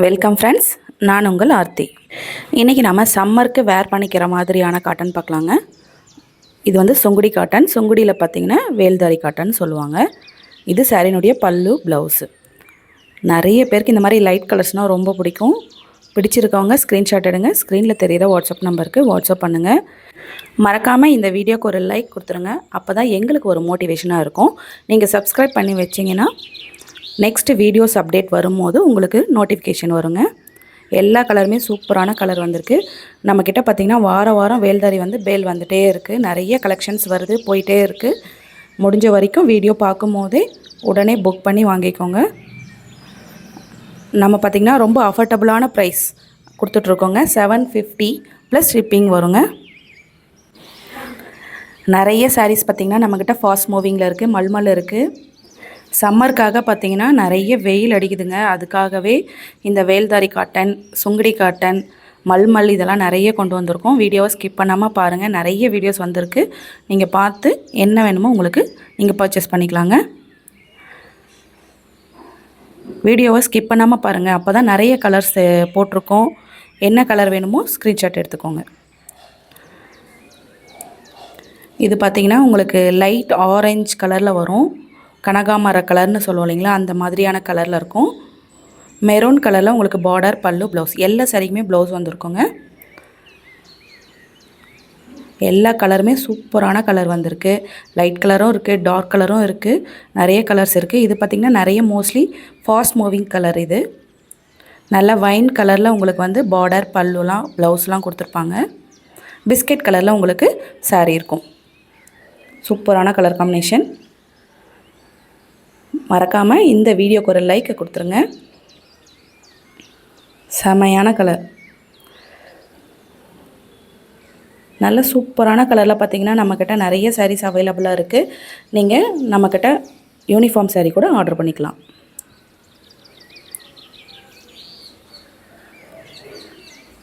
Welcome friends, நான் உங்கள் ஆர்த்தி. இன்றைக்கி நம்ம சம்மருக்கு வேர் பண்ணிக்கிற மாதிரியான காட்டன் பார்க்கலாங்க. இது வந்து சுங்குடி காட்டன். சுங்குடியில் பார்த்திங்கன்னா வேல்தாரி காட்டன் சொல்லுவாங்க. இது சாரினுடைய பல்லு, ப்ளவுஸு. நிறைய பேருக்கு இந்த மாதிரி லைட் கலர்ஸ்னால் ரொம்ப பிடிக்கும். பிடிச்சிருக்கவங்க ஸ்க்ரீன்ஷாட் எடுங்க. ஸ்க்ரீனில் தெரிகிற வாட்ஸ்அப் நம்பருக்கு வாட்ஸ்அப் பண்ணுங்கள். மறக்காமல் இந்த வீடியோக்கு ஒரு லைக் கொடுத்துருங்க. அப்போ தான் எங்களுக்கு ஒரு மோட்டிவேஷனாக இருக்கும். நீங்கள் சப்ஸ்கிரைப் பண்ணி வச்சிங்கன்னா நெக்ஸ்ட்டு வீடியோஸ் அப்டேட் வரும்போது உங்களுக்கு நோட்டிஃபிகேஷன் வருங்க. எல்லா கலருமே சூப்பரான கலர் வந்திருக்கு. நம்மக்கிட்ட பார்த்திங்கன்னா வாரம் வேல்தாரி வந்து பேல் வந்துகிட்டே இருக்குது. நிறைய கலெக்ஷன்ஸ் வருது, போயிட்டே இருக்குது. முடிஞ்ச வரைக்கும் வீடியோ பார்க்கும்போதே உடனே புக் பண்ணி வாங்கிக்கோங்க. நம்ம பார்த்திங்கன்னா ரொம்ப அஃபோர்டபுளான ப்ரைஸ் கொடுத்துட்ருக்கோங்க. 750 ப்ளஸ் ஷிப்பிங் வருங்க. நிறைய சாரீஸ் பார்த்திங்கன்னா நம்மக்கிட்ட ஃபாஸ்ட் மூவிங்கில் இருக்குது, மல்மல் இருக்குது. சம்மருக்காக பார்த்திங்கன்னா நிறைய வெயில் அடிக்குதுங்க. அதுக்காகவே இந்த வேல்தாரி காட்டன், சுங்குடி காட்டன், மல்மல் இதெல்லாம் நிறைய கொண்டு வந்திருக்கோம். வீடியோவை ஸ்கிப் பண்ணாமல் பாருங்கள். நிறைய வீடியோஸ் வந்திருக்கு. நீங்கள் பார்த்து என்ன வேணுமோ உங்களுக்கு நீங்கள் பர்ச்சேஸ் பண்ணிக்கலாங்க. வீடியோவை ஸ்கிப் பண்ணாமல் பாருங்கள். அப்போ தான் நிறைய கலர்ஸ் போட்டிருக்கோம். என்ன கலர் வேணுமோ ஸ்க்ரீன்ஷாட் எடுத்துக்கோங்க. இது பார்த்திங்கன்னா உங்களுக்கு லைட் ஆரஞ்சு கலரில் வரும். கனகாமர கலர்னு சொல்லுவோம் இல்லைங்களா, அந்த மாதிரியான கலரில் இருக்கும். மெரூன் கலரில் உங்களுக்கு பார்டர், பல்லு, ப்ளவுஸ் எல்லா சாரிக்குமே ப்ளவுஸ் வந்திருக்குங்க. எல்லா கலருமே சூப்பரான கலர் வந்திருக்கு. லைட் கலரும் இருக்குது, டார்க் கலரும் இருக்குது, நிறைய கலர்ஸ் இருக்குது. இது பார்த்திங்கன்னா நிறைய மோஸ்ட்லி ஃபாஸ்ட் மூவிங் கலர். இது நல்ல வைன் கலரில் உங்களுக்கு வந்து பார்டர், பல்லுலாம், ப்ளவுஸ்லாம் கொடுத்துருப்பாங்க. பிஸ்கெட் கலரில் உங்களுக்கு சாரீ இருக்கும். சூப்பரான கலர் காம்பினேஷன். மறக்காமல் இந்த வீடியோக்கு ஒரு லைக் கொடுத்துருங்க. செமையான கலர், நல்ல சூப்பரான கலரில் பார்த்திங்கன்னா நம்மக்கிட்ட நிறைய சாரீஸ் அவைலபிளாக இருக்குது. நீங்கள் நம்மக்கிட்ட யூனிஃபார்ம் சாரீ கூட ஆர்டர் பண்ணிக்கலாம்.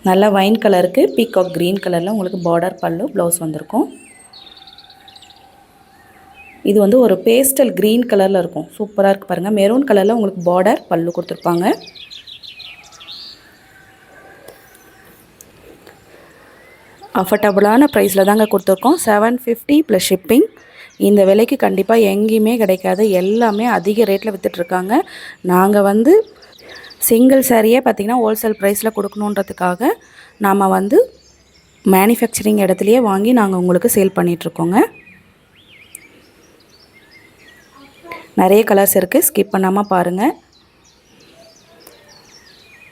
நல்ல வைன் கலருக்கு பீகாக் க்ரீன் கலரில் உங்களுக்கு பார்டர், பல்லு, ப்ளவுஸ் வந்திருக்கும். இது வந்து ஒரு பேஸ்டல் க்ரீன் கலரில் இருக்கும். சூப்பராக இருக்குது பாருங்கள். மெரூன் கலரில் உங்களுக்கு பார்டர், பல்லு கொடுத்துருப்பாங்க. அஃபோர்டபுளான ப்ரைஸில் தாங்க கொடுத்துருக்கோம். 750 ப்ளஸ் ஷிப்பிங். இந்த விலைக்கு கண்டிப்பாக எங்கேயுமே கிடைக்காது. எல்லாமே அதிக ரேட்டில் விற்றுட்ருக்காங்க. நாங்கள் வந்து சிங்கிள் சாரியே பார்த்திங்கன்னா ஹோல்சேல் ப்ரைஸில் கொடுக்கணுன்றதுக்காக நாம் வந்து மேனுஃபேக்சரிங் இடத்துலையே வாங்கி நாங்கள் உங்களுக்கு சேல் பண்ணிகிட்ருக்கோங்க. நிறைய கலர்ஸ் இருக்குது. ஸ்கிப் பண்ணாமல் பாருங்கள்.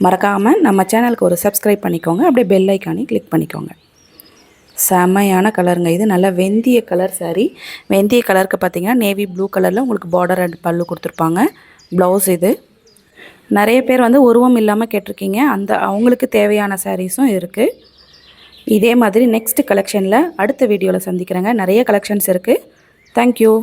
மறக்காமல் நம்ம சேனலுக்கு ஒரு சப்ஸ்கிரைப் பண்ணிக்கோங்க. அப்படியே பெல் ஐக்கானே கிளிக் பண்ணிக்கோங்க. செமையான கலருங்க. இது நல்ல வெந்தய கலர் சாரீ. வெந்தய கலருக்கு பார்த்திங்கன்னா நேவி ப்ளூ கலரில் உங்களுக்கு பார்டர் அண்ட் பல்லு கொடுத்துருப்பாங்க. ப்ளவுஸ் இது. நிறைய பேர் வந்து உருவம் இல்லாமல் கேட்டிருக்கீங்க. அவங்களுக்கு தேவையான சாரீஸும் இருக்குது. இதே மாதிரி நெக்ஸ்ட் கலெக்ஷனில் அடுத்த வீடியோவில் சந்திக்கிறேங்க. நிறைய கலெக்ஷன்ஸ் இருக்குது. தேங்க்யூ.